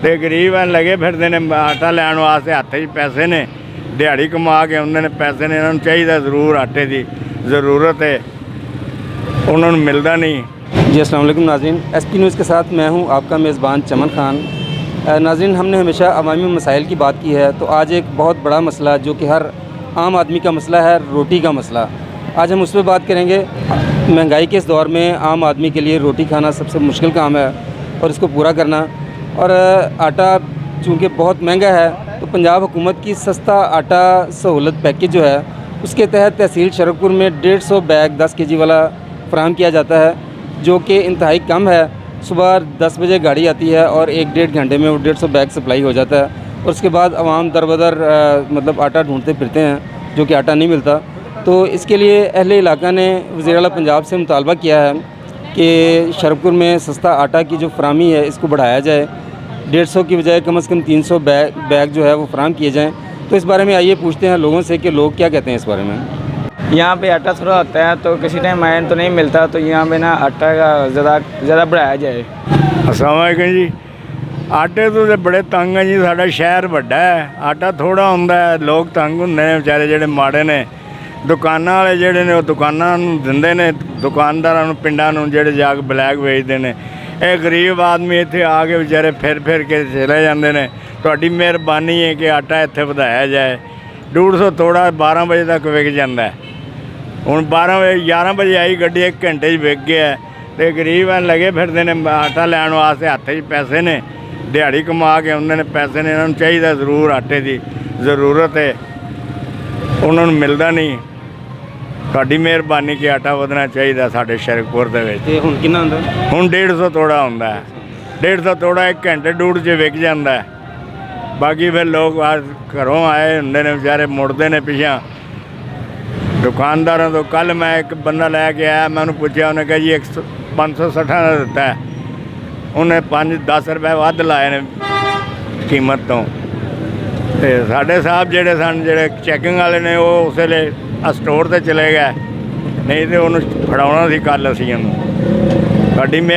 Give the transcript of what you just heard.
ਤੇ ਗਰੀਬ ਐ ਲਗੇ ਫਿਰਦੇ ਨੇ ਆਟਾ ਲੈਣ ਵਾਸਤੇ, ਹੱਥ 'ਚ ਪੈਸੇ ਨੇ, ਦਿਹਾੜੀ ਕਮਾ ਕੇ ਆਉਂਦੇ ਨੇ ਪੈਸੇ ਨੇ, ਇਹਨਾਂ ਨੂੰ ਚਾਹੀਦਾ ਜ਼ਰੂਰ, ਆਟੇ ਦੀ ज़रूरत है, उन्होंने मिलता नहीं। जी अस्सलाम वालेकुम नाज़रीन, SP न्यूज़ के साथ मैं हूं आपका मेज़बान चमन खान। नाज़रीन, हमने हमेशा अवामी मसाइल की बात की है, तो आज एक बहुत बड़ा मसला जो कि हर आम आदमी का मसला है, रोटी का मसला। आज हम उस पर बात करेंगे। महंगाई के इस दौर में आम आदमी के लिए रोटी खाना सबसे मुश्किल काम है और इसको पूरा करना, और आटा चूँकि बहुत महंगा है, तो पंजाब हुकूमत की सस्ता आटा सहूलत पैकेज जो है उसके तहत तहसील शरकपुर में 150 बैग 10 kg वाला फराहम किया जाता है, जो कि इंतहाई कम है। सुबह 10 बजे गाड़ी आती है और 1-1.5 घंटे में वो 150 बैग सप्लाई हो जाता है, और उसके बाद आवाम दर बदर मतलब आटा ढूंढते फिरते हैं, जो कि आटा नहीं मिलता। तो इसके लिए अहले इलाका ने वज़ीर आला पंजाब से मुतालबा किया है कि शरकपुर में सस्ता आटा की जो फराहमी है इसको बढ़ाया जाए, 150 की बजाय कम से कम 300 बैग जो है वो फराहम किए जाएँ। तो इस बारे में आइए पूछते हैं लोगों से कि लोग क्या कहते हैं इस बारे में। यहाँ पे आटा थोड़ा होता है तो किसी टाइम आयरन तो नहीं मिलता, तो यहाँ पे ना आटा का ज़्यादा बढ़ाया जाए। अस्सलाम वालेकुम जी। आटे तो बड़े तंग है जी, साडा शहर वड्डा है, आटा थोड़ा हुंदा है, लोग तंग हुंदे ने बेचारे जिहड़े माड़े ने। दुकानां वाले जिहड़े ने दुकानां नूं दिंदे ने, दुकानदारां नूं पिंडां नूं जिहड़े जा के ब्लैक बेचदे ने। ये गरीब आदमी इत्थे आके बेचारे फिर के चले जांदे ने। तुहाडी मेहरबानी है कि आटा इत्थे वधाया जाए। 150 तोड़ा 12 बजे तक विक जांदा है। हुण 11 बजे आई गड्डी, 1 घंटे विक गया। तो गरीब ऐ लगे फिरदे ने आटा लैण वास्ते, हत्थ 'च पैसे ने, दिहाड़ी कमा के आउंदे ने पैसे ने, इन्हां नूं चाहीदा ज़रूर, आटे की ज़रूरत है, उन्होंने मिलता नहीं। तुहाडी मेहरबानी कि आटा वधना चाहिए साडे शरकपुर दे विच। ते हुण किन्ना हुंदा? हुण 150 तोड़ा हुंदा है। 150 तोड़ा 1 घंटे 1.5 च विक जांदा है। बाकी फिर लोग घरों आए होंदे ने बेचारे, मुड़ते ने पिछा दुकानदारों तो। कल मैं एक बंदा लैके आया, मैं उन्होंने पूछा, उन्हें कहा जी 560 का दिता है, उन्हें 5-10 रुपए वध लाए ने कीमत तो। साढ़े साहब जेडे सन, जेडे चैकिंग वाले ने, वो उस वेले स्टोर ते चले गए, नहीं तो उन्होंने फड़ाउणा सी कल असीं। साडी